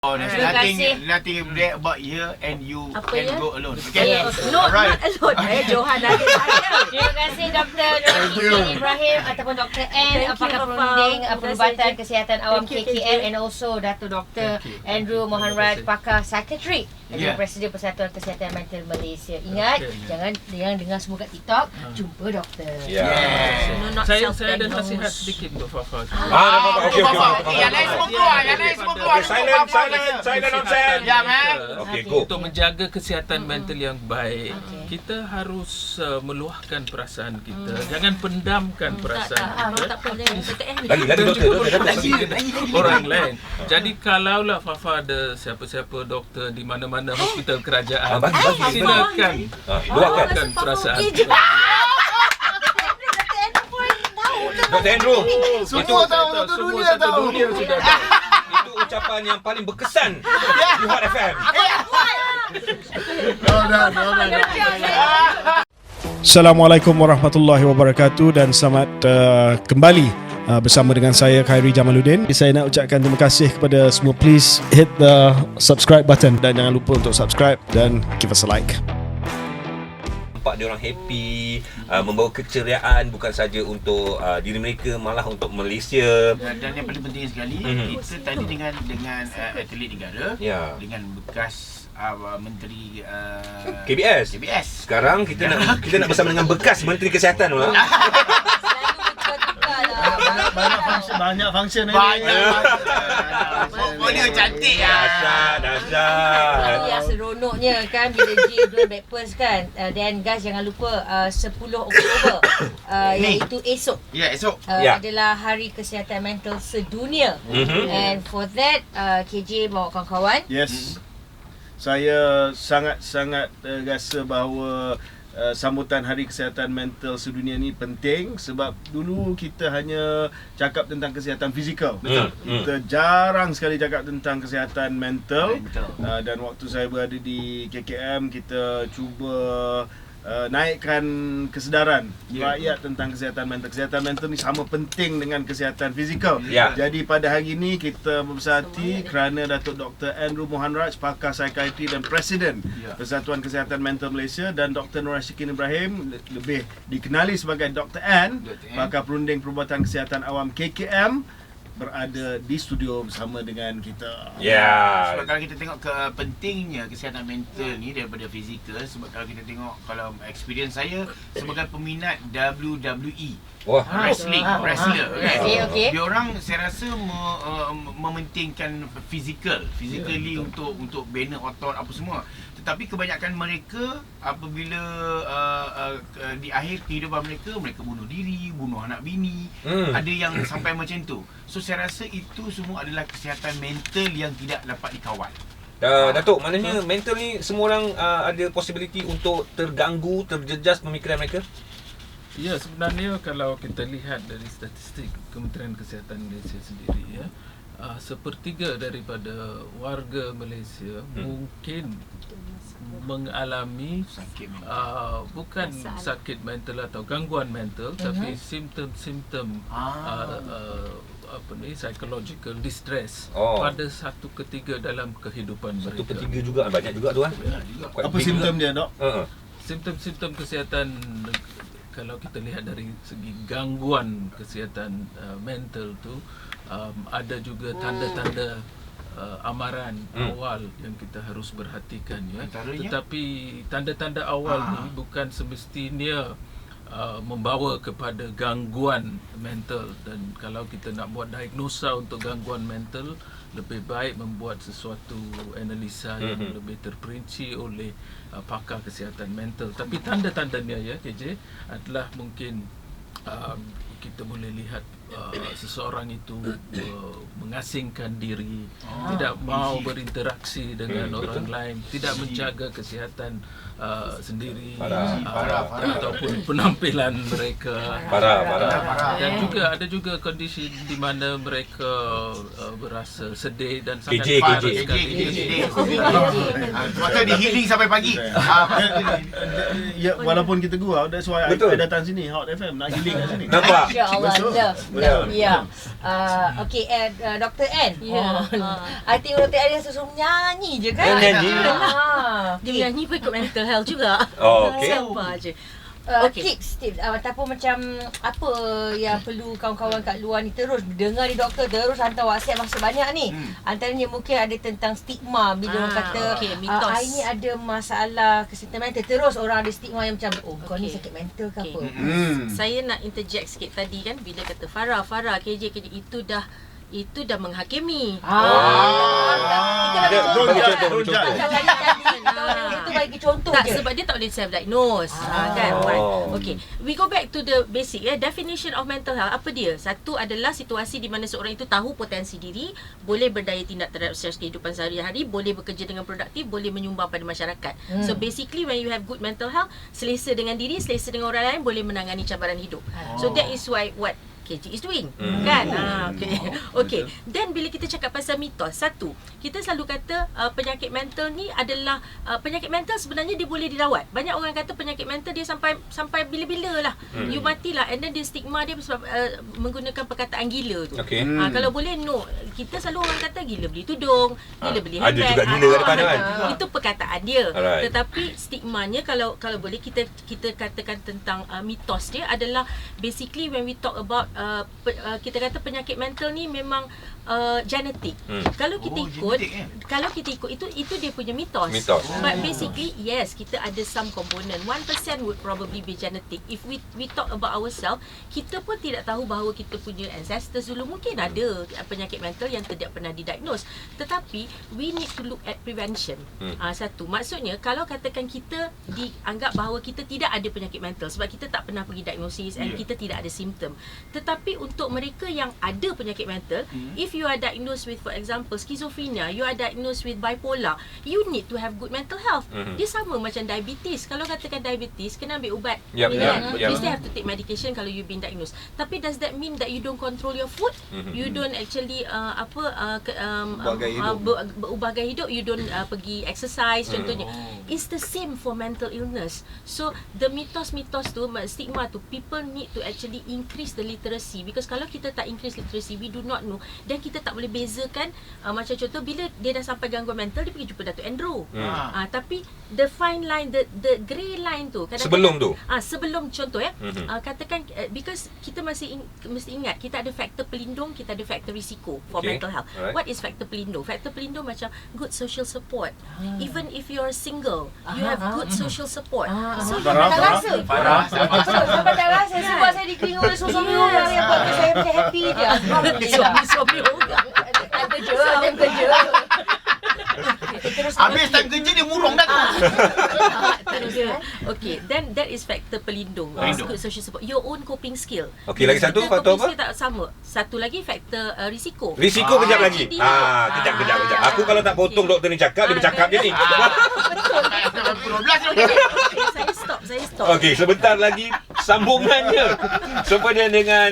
Oh, Terima kasih. Nothing bad about here and you Apa can ya? go alone. Yes. Not alone. Johan ada saya. Terima kasih Dr. Nurul Ibrahim ataupun Dr. N, pakar perunding perubatan kesihatan awam KKM, and also Dato' Dr. Andrew Mohanraj, pakar psychiatry dan juga Presiden Persatuan Kesihatan Mental Malaysia. Ingat, jangan dengar semua kat TikTok, jumpa doktor. Saya ada nasihat sedikit untuk Fafa. Okey. Yang lain semua keluar. Silent on set. Okey, go. Untuk menjaga kesihatan mental yang baik, kita harus meluahkan perasaan kita. Jangan pendamkan perasaan kita. Tak boleh. Lagi doktor. Orang lain. Jadi kalaulah Fafa ada siapa-siapa doktor di mana-mana hospital kerajaan, silakan luahkan perasaan. Dr. Andrew. Semua tahu, satu dunia tahu. Sudah tahu. Itu ucapan yang paling berkesan di Hot FM. Assalamualaikum warahmatullahi wabarakatuh dan selamat kembali bersama dengan saya Khairi Jamaluddin. Saya nak ucapkan terima kasih kepada semua. Please hit the subscribe button dan jangan lupa untuk subscribe dan give us a like. Nampak dia orang happy, membawa keceriaan bukan saja untuk diri mereka, malah untuk Malaysia. Dan yang paling penting sekali, kita tadi dengan atlet negara, dengan bekas menteri KBS. Sekarang kita nak bersama dengan bekas Menteri Kesihatan pula. Banyak function ni. Portfolio cantik Itu yang seronoknya kan bila J2 breakfast kan. Dan guys jangan lupa 10 Oktober iaitu esok. Ya, esok. Adalah Hari Kesihatan Mental Sedunia. And for that KJ bawa kawan-kawan. Yes. Saya sangat-sangat rasa bahawa sambutan Hari Kesihatan Mental Sedunia ni penting sebab dulu kita hanya cakap tentang kesihatan fizikal. Kita jarang sekali cakap tentang kesihatan mental. Dan waktu saya berada di KKM, kita cuba naikkan kesedaran rakyat tentang kesihatan mental. Kesihatan mental ni sama penting dengan kesihatan fizikal. Jadi pada hari ini kita berbesar hati kerana Datuk Dr. Andrew Mohanraj, pakar psikiatri dan Presiden Persatuan Kesihatan Mental Malaysia, dan Dr. Nurul Ibrahim, lebih dikenali sebagai Dr. N, pakar perunding perubatan kesihatan awam KKM, berada di studio bersama dengan kita. Sebab kalau kita tengok pentingnya kesihatan mental ni daripada fizikal, sebab kalau kita tengok, kalau experience saya sebagai peminat WWE, wrestler kan. Dia orang saya rasa mementingkan physically untuk bina otot apa semua. Tetapi kebanyakan mereka apabila di akhir kehidupan mereka bunuh diri, bunuh anak bini, ada yang sampai macam tu. So saya rasa itu semua adalah kesihatan mental yang tidak dapat dikawal. Datuk, maknanya mental ni semua orang ada possibility untuk terganggu, terjejas pemikiran mereka? Ya, sebenarnya kalau kita lihat dari statistik Kementerian Kesihatan Malaysia sendiri, sepertiga daripada warga Malaysia mungkin mengalami bukan sakit mental atau gangguan mental, tapi simptom-simptom psychological distress pada 1/3 dalam kehidupan mereka. 1/3 juga, banyak juga tu kan. Apa simptom dia, Dok? Simptom-simptom kesihatan, kalau kita lihat dari segi gangguan kesihatan mental tu, ada juga tanda-tanda amaran awal yang kita harus perhatikan ya. Tetapi tanda-tanda awal ni bukan semestinya membawa kepada gangguan mental, dan kalau kita nak buat diagnosa untuk gangguan mental, lebih baik membuat sesuatu analisa yang lebih terperinci oleh pakar kesihatan mental. Tapi tanda-tandanya ya KJ adalah mungkin kita boleh lihat seseorang itu mengasingkan diri, tidak mau berinteraksi dengan orang lain, tidak menjaga kesihatan sendiri, ataupun penampilan mereka. Dan juga ada juga kondisi di mana mereka berasa sedih dan sangat parah sekali. Maka di healing sampai pagi. Ya, walaupun kita gurau, that's why I datang sini Hot FM nak healing kat sini. Nampak? Masya-Allah. betul. Ya. Okey, Dr. N. Ya. I think Dr. N yang suruh nyanyi je kan? Dia nyanyi. Dia menyanyi pun ikut mental health juga. Oh, okey. Sabar je. Okey. Tips ataupun macam apa yang perlu kawan-kawan kat luar ni terus dengar ni doktor, terus hantar WhatsApp masa banyak ni. Antaranya mungkin ada tentang stigma bila orang kata mitos. I ni ada masalah kesihatan mental, terus orang ada stigma yang macam kau ni sakit mental ke apa. Saya nak interject sikit tadi kan bila kata Farah KJ itu dah menghakimi. Kita bagi contoh. Itu bagi contoh Tak, je. sebab dia tak boleh self-diagnose. Kan? Okay. We go back to the basic. Definition of mental health. Apa dia? Satu adalah situasi di mana seorang itu tahu potensi diri, boleh berdaya tindak terhadap stres kehidupan sehari-hari, boleh bekerja dengan produktif, boleh menyumbang pada masyarakat. So basically when you have good mental health, selesa dengan diri, selesa dengan orang lain, boleh menangani cabaran hidup. So that is why what KJ is doing. Kan? Okay. Then bila kita cakap pasal mitos, satu, kita selalu kata penyakit mental ni adalah penyakit mental sebenarnya dia boleh dirawat. Banyak orang kata penyakit mental dia sampai bila-bila lah. You matilah. And then dia stigma dia sebab menggunakan perkataan gila tu. Okay. Kalau boleh no, kita selalu orang kata gila beli tudung, gila beli ada handbag. juga gila kat depan kan. Itu perkataan dia. Alright. Tetapi stigmanya kalau boleh kita katakan tentang mitos dia adalah basically when we talk about kita kata penyakit mental ni memang genetik. Kalau kita ikut itu dia punya mitos. But basically yes, kita ada some component. 1% would probably be genetic. If we talk about ourselves, kita pun tidak tahu bahawa kita punya ancestors dulu mungkin ada penyakit mental yang tidak pernah didiagnose. Tetapi we need to look at prevention. Satu, maksudnya kalau katakan kita dianggap bahawa kita tidak ada penyakit mental sebab kita tak pernah pergi diagnosis and kita tidak ada simptom. Tetapi untuk mereka yang ada penyakit mental, if you are diagnosed with, for example, schizophrenia, you are diagnosed with bipolar, you need to have good mental health. Dia sama macam diabetes. Kalau katakan diabetes, kena ambil ubat. Yep. You still have to take medication kalau you've been diagnosed. Tapi does that mean that you don't control your food? You don't actually berubah gaya hidup? You don't pergi exercise contohnya. It's the same for mental illness. So the mitos-mitos tu, stigma tu, people need to actually increase the literacy, because kalau kita tak increase literacy, we do not know, dan kita tak boleh bezakan. Macam contoh bila dia dah sampai gangguan mental, dia pergi jumpa Datuk Andrew. Tapi the fine line, the grey line tu sebelum tu sebelum contoh katakan because kita mesti ingat kita ada faktor pelindung, kita ada faktor risiko for mental health. What is faktor pelindung? Faktor pelindung macam good social support. Even if you're single, you have good social support. So Farah sampai tak rasa sebab saya dikelilingi oleh suami orang yang buat saya macam happy je. Suami orang Time kerja. Habis time kerja dia murung dah tu. Okay, then that is faktor pelindung. Good social support. Your own coping skill. Okay, lagi satu faktor apa? Tak sama. Satu lagi faktor risiko. Risiko kejap lagi. Kejap. Aku kalau tak potong doktor ni cakap, dia bercakap je ni. Saya stop. Okey, sebentar lagi sambungannya sempena dengan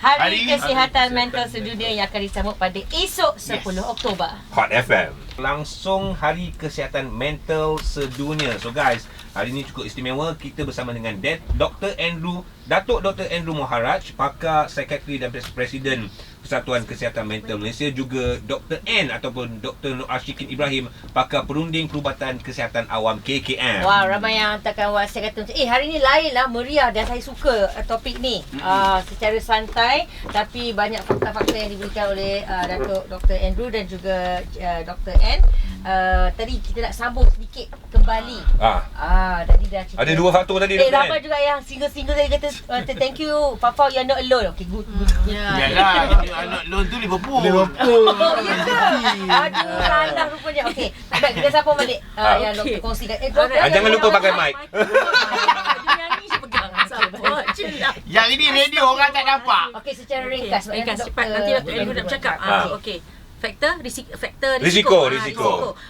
Hari Kesihatan Mental Sedunia yang akan disambut pada esok 10 Oktober. Hot FM. Langsung Hari Kesihatan Mental Sedunia. So guys, hari ini cukup istimewa. Kita bersama dengan Datuk Dr. Andrew Moharaj, pakar psikiatri dan Presiden Persatuan Kesihatan Mental Malaysia, juga Dr. N ataupun Dr. Nur Ashikin Ibrahim, pakar perunding perubatan kesihatan awam KKM. Wah, ramai yang hantarkan WhatsApp kata macam, hari ni lain lah, meriah, dan saya suka topik ni. Secara santai tapi banyak fakta-fakta yang diberikan oleh Datuk Dr. Andrew dan juga Dr. N. Tadi kita nak sambung sedikit kembali. Tadi dah cerita. Ada dua faktor tadi. Ramai juga yang single-single tadi kata thank you Papa, you're not alone. Okay, good. Yalah, anak loan tu Liverpool. Ya ke? Aduh, salah rupanya. Okey, baik, kita sambung balik yang doktor kongsikan. Jangan lupa pakai mic. Yang ini radio orang tak dapat. Okey, secara ringkas cepat nanti Dr. Andrew nak bercakap. Okey. Faktor risiko.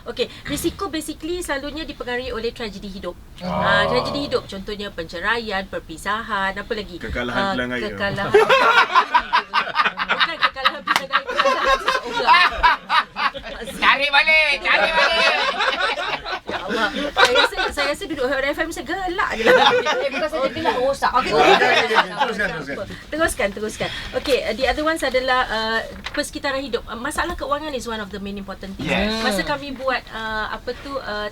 Okey, risiko basically selalunya dipengaruhi oleh tragedi hidup. Tragedi hidup contohnya penceraian, perpisahan, apa lagi? Kekalahan pilihan raya. Bukan kekalahan pilihan raya, kekalahan seseorang. Cari balik. Allah. Saya rasa duduk Hot FM segelak je lah. Bukan saja gelak, rosak. Teruskan. Okay, the other ones adalah persekitaran hidup. Masalah keuangan is one of the main important things. Masa kami buat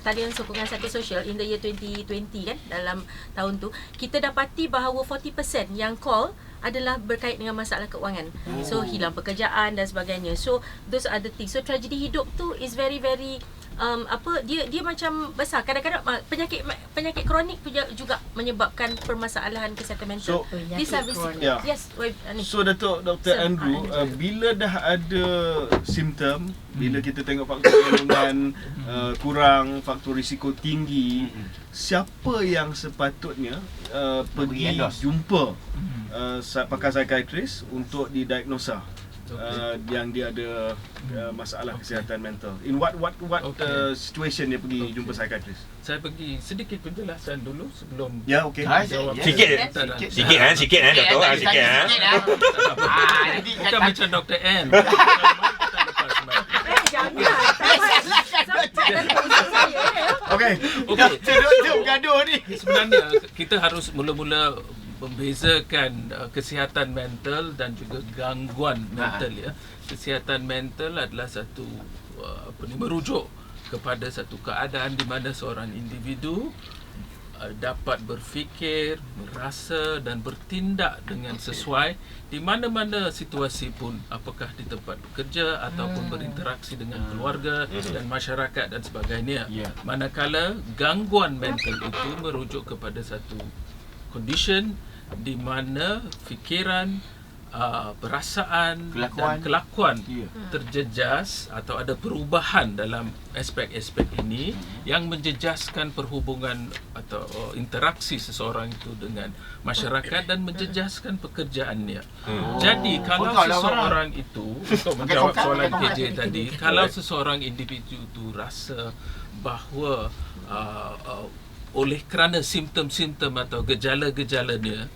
talian sokongan psikososial in the year 2020 kan, dalam tahun tu, kita dapati bahawa 40% yang call adalah berkait dengan masalah keuangan. So hilang pekerjaan dan sebagainya. So those are the things. So tragedi hidup tu is very dia macam besar. Kadang-kadang penyakit kronik juga menyebabkan permasalahan kesihatan mental. So, these are yes. So Dr. Andrew, bila dah ada simptom, bila kita tengok faktor golongan kurang, faktor risiko tinggi, siapa yang sepatutnya pergi jumpa pakar psikiatris untuk didiagnosa yang dia ada masalah kesihatan mental? In what situation dia pergi jumpa psikiatris? Saya pergi sedikit penjelasan dulu sebelum jawab. Sikit doktor, sikit. Bukan macam Dr. N. Okey. Doktor gaduh ni. Sebenarnya kita harus mula-mula membezakan kesihatan mental dan juga gangguan mental ya. Kesihatan mental adalah satu merujuk kepada satu keadaan di mana seorang individu dapat berfikir, merasa dan bertindak dengan sesuai di mana-mana situasi pun, apakah di tempat bekerja ataupun berinteraksi dengan keluarga dan masyarakat dan sebagainya. Manakala gangguan mental itu merujuk kepada satu condition di mana fikiran, perasaan dan kelakuan terjejas atau ada perubahan dalam aspek-aspek ini yang menjejaskan perhubungan atau interaksi seseorang itu dengan masyarakat dan menjejaskan pekerjaannya. Jadi kalau seseorang itu, untuk menjawab soalan KJ tadi, kalau seseorang individu itu rasa bahawa oleh kerana simptom-simptom atau gejala-gejalanya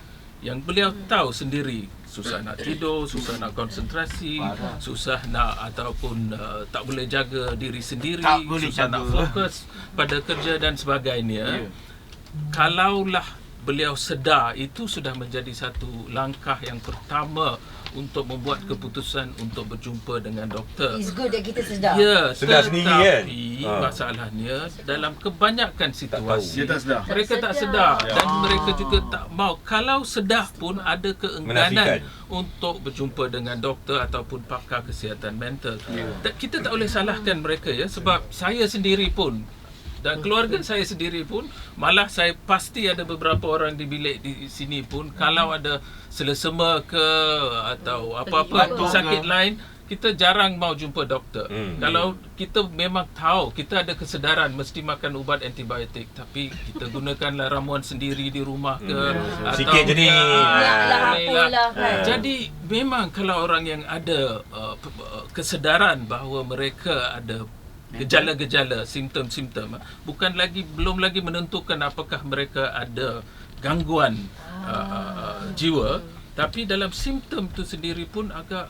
yang beliau tahu sendiri, susah nak tidur, susah nak konsentrasi, susah nak ataupun tak boleh jaga diri sendiri, susah nak fokus pada kerja dan sebagainya. Kalaulah beliau sedar, itu sudah menjadi satu langkah yang pertama untuk membuat keputusan untuk berjumpa dengan doktor. It's good that kita sedar. Ya, sedar sendiri kan. Masalahnya dalam kebanyakan situasi mereka tak sedar dan mereka juga tak mau. Kalau sedar pun ada keengganan untuk berjumpa dengan doktor ataupun pakar kesihatan mental. Kita tak boleh salahkan mereka ya, sebab saya sendiri pun dan keluarga saya sendiri pun, malah saya pasti ada beberapa orang di bilik di sini pun, kalau ada selesema ke atau apa-apa sakit lain, kita jarang mau jumpa doktor. Kalau kita memang tahu, kita ada kesedaran mesti makan ubat antibiotik, tapi kita gunakanlah ramuan sendiri di rumah ke atau sikit je ni. Jadi memang kalau orang yang ada kesedaran bahawa mereka ada gejala-gejala, simptom-simptom, belum lagi menentukan apakah mereka ada gangguan jiwa, tapi dalam simptom tu sendiri pun agak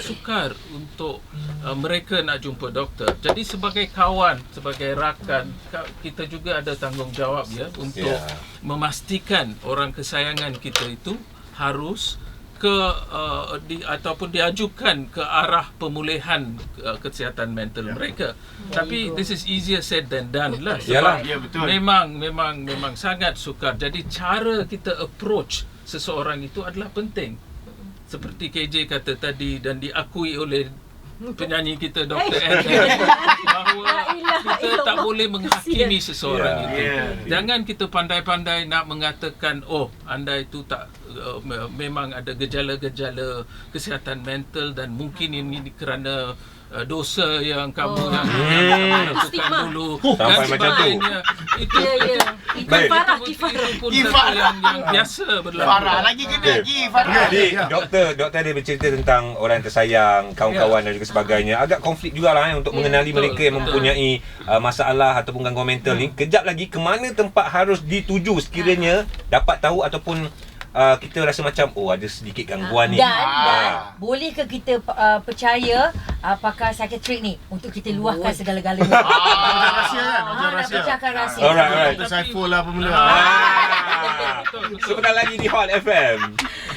sukar untuk mereka nak jumpa doktor. Jadi sebagai kawan, sebagai rakan, kita juga ada tanggungjawab ya untuk memastikan orang kesayangan kita itu harus ataupun diajukan ke arah pemulihan kesihatan mental mereka. Tapi this is easier said than done lah. Sebab memang sangat sukar. Jadi cara kita approach seseorang itu adalah penting. Seperti KJ kata tadi dan diakui oleh penyanyi kita Dr. N bahawa kita tak boleh menghakimi seseorang itu. Jangan kita pandai-pandai nak mengatakan anda itu tak memang ada gejala-gejala kesihatan mental dan mungkin ini kerana dosa yang kamu yang lakukan dulu dan sebagainya. Itu yang biasa berlaku. Farah lagi kena Farah. Jadi doktor ada bercerita tentang orang tersayang, kawan-kawan dan juga sebagainya. Agak konflik jugalah untuk mengenali mereka yang mempunyai masalah ataupun gangguan mental ni. Kejap lagi ke mana tempat harus dituju sekiranya dapat tahu ataupun kita rasa macam ada sedikit gangguan ni. Dan bolehkah kita percaya pakar psikiatrik ni untuk kita luahkan segala-galanya? Macam rahsia kan? Macam Nak rahsia. pecahkan rahsia. Alright. Dr. Saiful lah pemula. Sebentar lagi di Hot FM.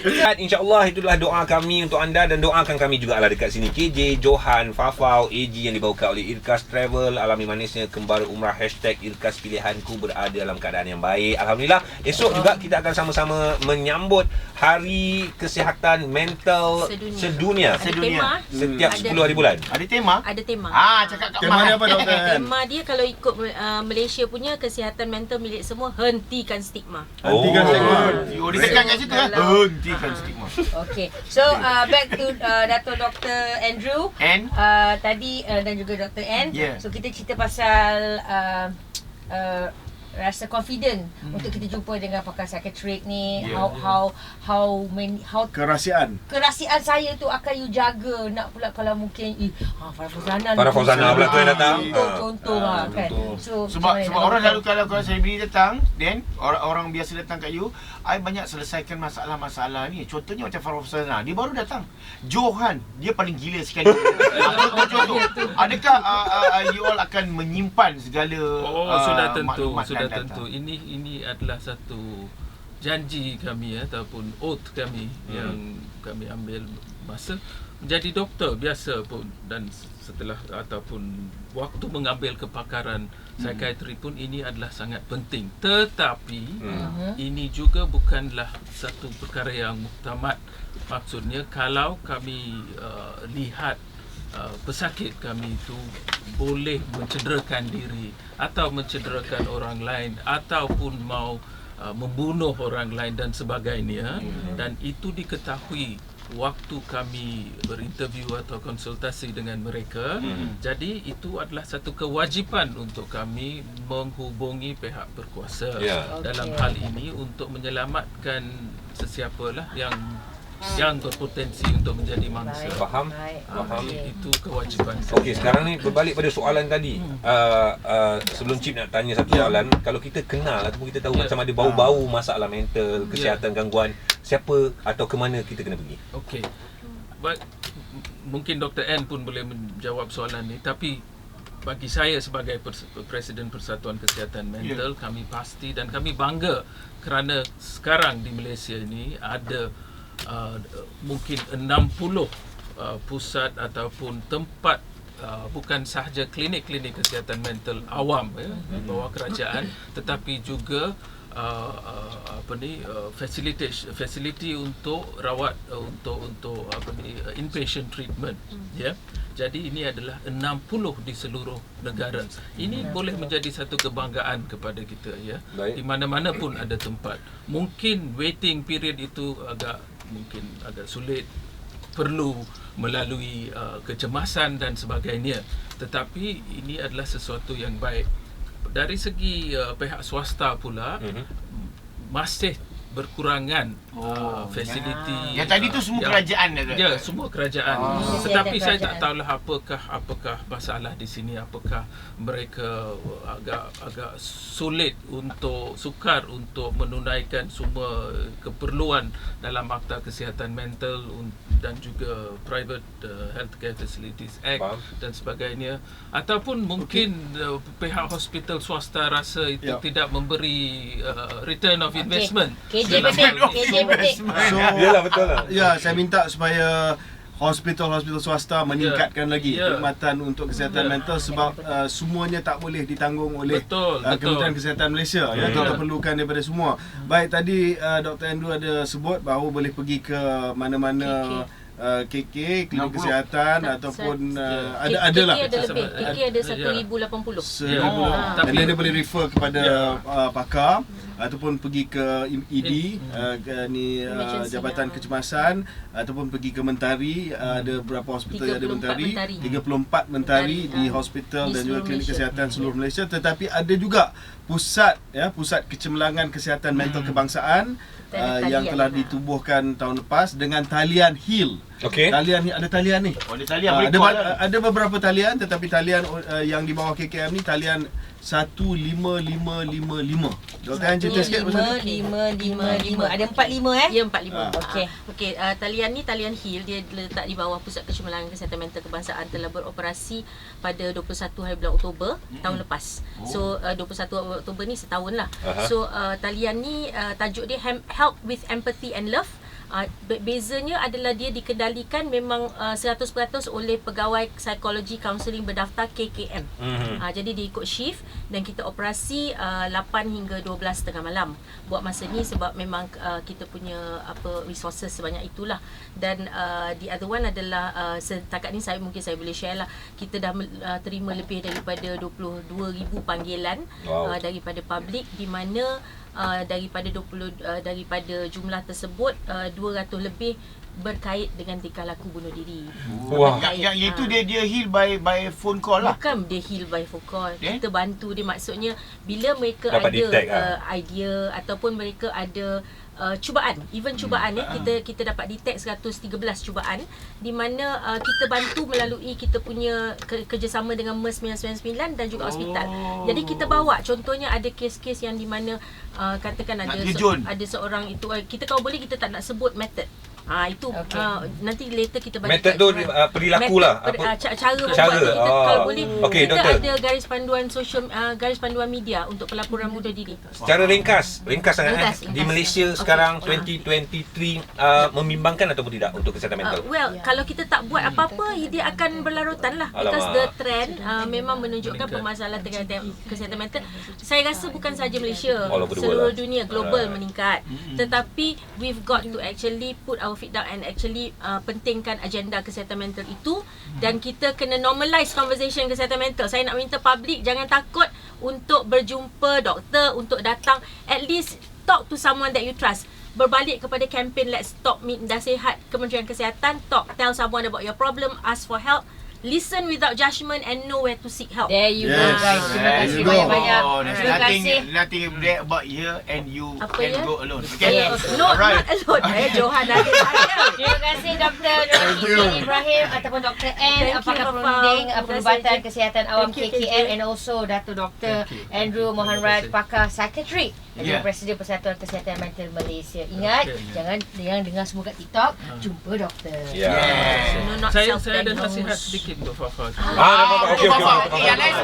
Dan insya-Allah itulah doa kami untuk anda dan doakan kami jugalah dekat sini. KJ, Johan, Fafau, AG yang dibawakan oleh Irkas Travel. Alami manisnya kembali umrah #Irkas Pilihanku berada dalam keadaan yang baik. Alhamdulillah. Esok juga kita akan sama-sama menyambut Hari Kesihatan Mental Sedunia. Ada tema. Setiap 10 hari bulan. Ada tema? Ada tema. Cakap kat Tema Mak. dia apa doktor? Tema dia kalau ikut Malaysia punya kesihatan mental milik semua, hentikan stigma. Hentikan stigma. Oh, dia tekan kat situ kan? Hentikan stigma. Okay, so back to Dato' Dr. Andrew And tadi dan juga Dr. N. Yeah. So kita cerita pasal rasa confident untuk kita jumpa dengan pakar psikiatrik ni. Yeah. How Kerahsiaan. kerahsiaan saya tu akan you jaga. Nak pula kalau mungkin Farah Fauzana pula tu yang datang. Contoh lah kan. So sebab macam mana orang nak selalu kalau selebriti datang, then orang biasa datang kat you, I banyak selesaikan masalah-masalah ni. Contohnya macam Farah Fauzana, dia baru datang. Johan, dia paling gila sekali. Contoh. Adakah you all akan menyimpan segala Sudah tentu, maklumat sudah dan data? tentu. Ini adalah satu janji kami ataupun oath kami yang kami ambil masa menjadi doktor biasa pun, dan setelah ataupun waktu mengambil kepakaran psikiatri pun ini adalah sangat penting. Tetapi ini juga bukanlah satu perkara yang muktamad. Maksudnya kalau kami lihat pesakit kami itu boleh mencederakan diri atau mencederakan orang lain ataupun mau membunuh orang lain dan sebagainya, dan itu diketahui waktu kami berinterview atau konsultasi dengan mereka. Jadi itu adalah satu kewajipan untuk kami menghubungi pihak berkuasa dalam hal ini untuk menyelamatkan sesiapalah yang berpotensi untuk menjadi mangsa. Faham? Itu kewajipan. Okey, sekarang ni berbalik pada soalan tadi. Sebelum Cip nak tanya satu soalan, kalau kita kenal ataupun kita tahu macam ada bau-bau masalah mental, kesihatan, gangguan, siapa atau ke mana kita kena pergi? Okey. Mungkin Dr. N pun boleh menjawab soalan ni, tapi bagi saya sebagai Presiden Persatuan Kesihatan Mental, kami pasti dan kami bangga kerana sekarang di Malaysia ini ada mungkin 60 pusat ataupun tempat, bukan sahaja klinik-klinik kesihatan mental awam di bawah kerajaan, tetapi juga facility untuk rawat untuk inpatient treatment. Jadi ini adalah 60 di seluruh negara. Ini boleh menjadi satu kebanggaan kepada kita di mana-mana pun ada tempat. Mungkin waiting period itu agak sulit, perlu melalui kecemasan dan sebagainya, tetapi ini adalah sesuatu yang baik. Dari segi pihak swasta pula, masih berkurangan fasiliti. Yang tadi tu semua kerajaan dah. Ya, semua kerajaan. Tetapi saya tak tahulah apakah masalah di sini, apakah mereka agak sulit sukar untuk menunaikan semua keperluan dalam Akta Kesihatan Mental dan juga Private Healthcare Facilities Act dan sebagainya, ataupun mungkin pihak hospital swasta rasa itu tidak memberi return of investment. KJ penting. So, yalah, betul lah. Ya, saya minta supaya hospital-hospital swasta meningkatkan lagi perkhidmatan untuk kesihatan mental, sebab semuanya tak boleh ditanggung oleh Kementerian Kesihatan Malaysia. Kita perlukan daripada semua. Baik, tadi Dr. Andrew ada sebut bahawa boleh pergi ke mana-mana KK, klinik kesihatan ataupun ada lah. KK ada lebih. KK ada 1,080. Dan dia boleh refer kepada pakar ataupun pergi ke ED, Jabatan Kecemasan, ataupun pergi ke Mentari. Ada beberapa hospital yang ada Mentari, 34 Mentari di hospital dan juga klinik kesihatan seluruh Malaysia. Tetapi ada juga pusat kecemerlangan kesihatan mental kebangsaan yang telah ditubuhkan tahun lepas dengan talian HEAL. Okey. Talian ni ada talian ni. Oh, dia talian boleh ada, call lah. ada beberapa talian, tetapi talian yang di bawah KKM ni talian 15555. Dr. Han cerita sikit pasal ni. 5555. Ada 45 Ya, 45. Okey. Okey, talian ni talian HEAL, dia letak di bawah Pusat Kecemerlangan Kesihatan Mental Kebangsaan, telah beroperasi pada 21 hari bulan Oktober tahun lepas. So 21 Oktober ni setahun lah. So talian ni tajuk dia Help with Empathy and Love. Bezanya adalah dia dikendalikan memang 100% oleh pegawai psikologi kaunseling berdaftar KKM. Jadi dia ikut shift dan kita operasi 8 hingga 12.30 malam. Buat masa ni sebab memang kita punya resources sebanyak itulah. Dan the other one adalah setakat ni mungkin saya boleh share lah. Kita dah terima lebih daripada 22,000 panggilan daripada public, di mana daripada jumlah tersebut 200 lebih berkait dengan tingkah laku bunuh diri. Yang itu dia heal by phone call lah. Bukan dia heal by phone call. Kita bantu dia, maksudnya bila mereka dapat ada detect, idea ataupun mereka ada cubaan, even kita dapat detect 113 cubaan, di mana kita bantu melalui kita punya kerjasama dengan MERS 999 dan juga hospital. Jadi kita bawa, contohnya ada kes-kes yang di mana katakan ada seorang itu, kita kalau boleh kita tak nak sebut method. Itu nanti later kita bagi method tu perilaku lah, cara cara. Kalau boleh okay, kita doktor, ada garis panduan garis panduan media untuk pelaporan bunuh diri. Secara ringkas sangat di Malaysia sekarang 2023 membimbangkan ataupun tidak untuk kesihatan mental? Kalau kita tak buat apa-apa, dia akan berlarutan lah. Because the trend memang menunjukkan permasalahan kesihatan mental. Saya rasa bukan saja Malaysia, seluruh dunia, global meningkat. Tetapi we've got to actually put our feet down and actually pentingkan agenda kesihatan mental itu, dan kita kena normalize conversation kesihatan mental. Saya nak minta public jangan takut untuk berjumpa doktor, untuk datang, at least talk to someone that you trust. Berbalik kepada kempen Let's Talk Meet Nasihat Kementerian Kesihatan, tell someone about your problem, ask for help, listen without judgment and know where to seek help. There you go, guys. Terima kasih banyak-banyak. Terima kasih. Nothing bad about here and you can go alone. Okay? Not alone. Johan ada saya. Terima kasih Dr. Ibrahim ataupun Dr. N, pakar perunding Perubatan Kesihatan Awam KKM, and also Dato' Dr. Andrew Mohanraj, pakar psikiatri dan Presiden Persatuan Kesihatan Mental Malaysia. Ingat, jangan dengar semua kat TikTok, jumpa doktor. Saya ada nasihat sedikit untuk Fafa. Okey. Yang lain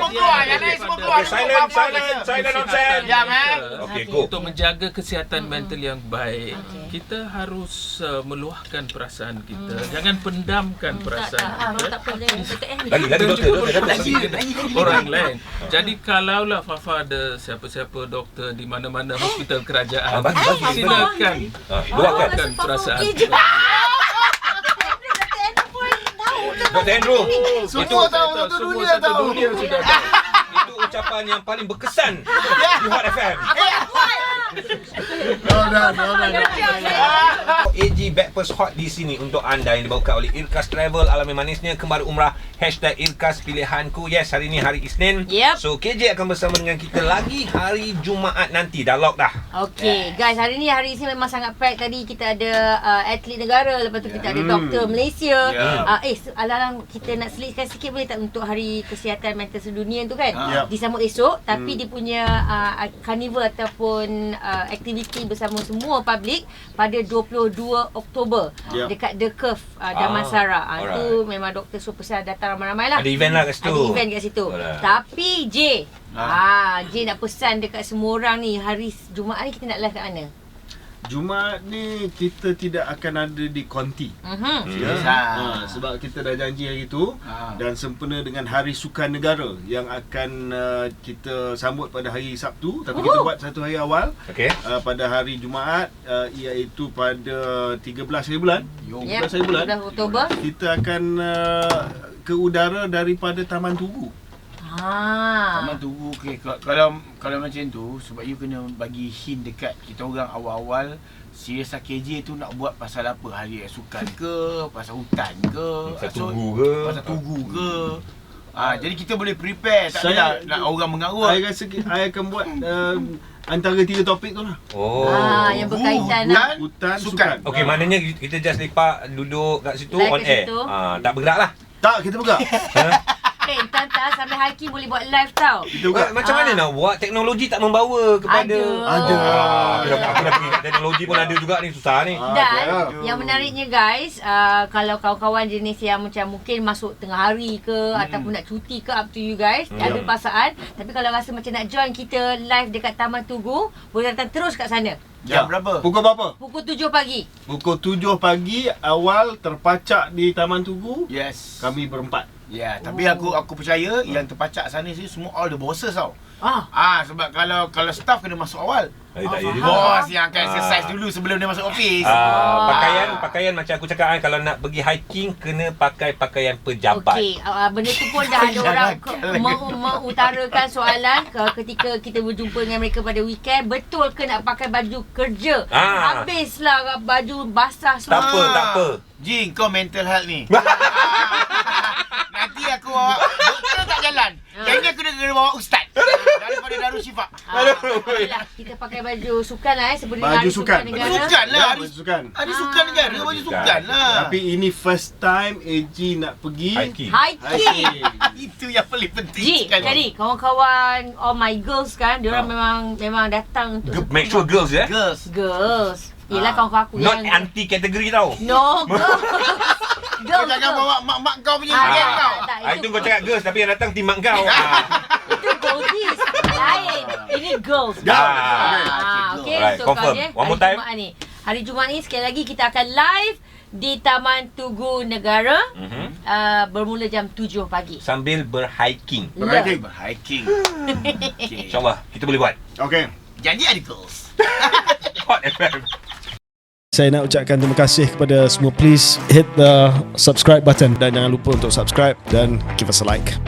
semua keluar. Silent on set. Ya, man. Okey, go. Untuk menjaga kesihatan mental yang baik, kita harus meluahkan perasaan kita. Jangan pendamkan perasaan kita. Tak apa, jangan. Lagi doktor. Orang lain. Jadi kalaulah Fafa ada siapa-siapa doktor di mana-mana hospital kerajaan, silakan luahkan perasaan. Dr. Andrew, Semua tahu, satu dunia tahu. Itu ucapan yang paling berkesan di Hot FM. AG Backpast Hot di sini untuk anda, yang dibawakan oleh Irkas Travel, alami manisnya kembali umrah, #Irkas pilihanku. Yes, hari ni hari Isnin. So KJ akan bersama dengan kita lagi hari Jumaat nanti. Dah lock dah. Okay, guys, hari Isnin memang sangat pack. Tadi kita ada atlet negara, lepas tu kita ada doktor Malaysia. Alang kita nak selitkan sikit boleh tak untuk hari kesihatan mental sedunia tu kan? Disambut esok, tapi dia punya carnival ataupun aktiviti bersama semua public pada 22 Oktober dekat The Curve Damansara. Tu memang doktor suruh pesan datang ramai-ramai lah. Ada event lah kat situ. Ada event kat situ. Tapi J nak pesan dekat semua orang ni, hari Jumaat ni kita nak live kat mana? Jumaat ni kita tidak akan ada di Konti. Sebab kita dah janji hari tu, dan sempena dengan Hari Sukan Negara yang akan kita sambut pada hari Sabtu, tapi kita buat satu hari awal. Pada hari Jumaat, iaitu pada 13 hari bulan 13 Oktober kita akan ke udara daripada Taman Tugu. Taman Tugu. Kalau macam tu, sebab you kena bagi hint dekat kita orang awal-awal. Serius KJ tu nak buat pasal apa? Hari sukan ke? Pasal hutan ke? Pasal Tugu ke? Pasal Tugu ke? Jadi kita boleh prepare. Tak ada nak orang mengarut. I rasa I akan buat antara 3 topik tu lah. Yang berkaitan Hutan, sukan. Okey, maknanya kita just lepak duduk kat situ Live on kat air. situ. Tak bergerak lah. Tak, kita buka. Entah sampai hiking boleh buat live tau. Kita buka. Macam mana nak buat? Teknologi tak membawa kepada Ada. Aku dah pergi kat teknologi pun ada juga ni, susah ni. Dan yang menariknya guys, kalau kawan-kawan jenis yang macam mungkin masuk tengah hari ke ataupun nak cuti ke, up to you guys. Ada pasaan. Tapi kalau rasa macam nak join kita live dekat Taman Tugu, boleh datang terus kat sana. Jam berapa? Pukul berapa? Pukul 7 pagi. Pukul 7 pagi awal terpacak di Taman Tugu. Yes. Kami berempat. Ya, tapi aku percaya yang terpacak sana sini semua all the bosses tau. Sebab kalau staff kena masuk awal. Tak ya juga. Bos yang akan exercise dulu sebelum dia masuk office. Pakaian macam aku cakap kan, kalau nak pergi hiking kena pakai pakaian pejabat. Okey, benda tu pun dah ada orang mengutarakan soalan ketika kita berjumpa dengan mereka pada weekend, betul ke nak pakai baju kerja? Habislah baju basah semua. Tak apa. Jing, kau mental health ni. Nanti aku bawa doktor tak jalan. Kayaknya aku kena bawa ustaz daripada Darul Syifa. Kita pakai baju sukan lah sebelum Baju hari sukan. negara. Sukan lah. Baju sukan. Hari sukan negara, baju sukan lah. Tapi ini first time AG nak pergi Hiking. Hiking. Itu yang paling penting Ji, sekali. jadi kawan-kawan all my girls kan, diorang memang datang untuk Make sure girls girls. Yelah kawan-kawan aku Not yang anti kategori tau. no girls. Kau jangan bawa mak-mak kau punya geng kau. Itu kau cakap girls tapi yang datang tim mak kau. Itu goldies. Lain. Ini girls. Okay, Okay, Alright, so confirm. kau One more time. Jumaat ni. Hari Jumaat ni sekali lagi kita akan live di Taman Tugu Negara. Bermula jam 7 pagi. Sambil berhiking. Berhiking. Okay. InsyaAllah kita boleh buat. Okay. Janji ada goals. Hot FM. Saya nak ucapkan terima kasih kepada semua. Please hit the subscribe button dan jangan lupa untuk subscribe dan give us a like.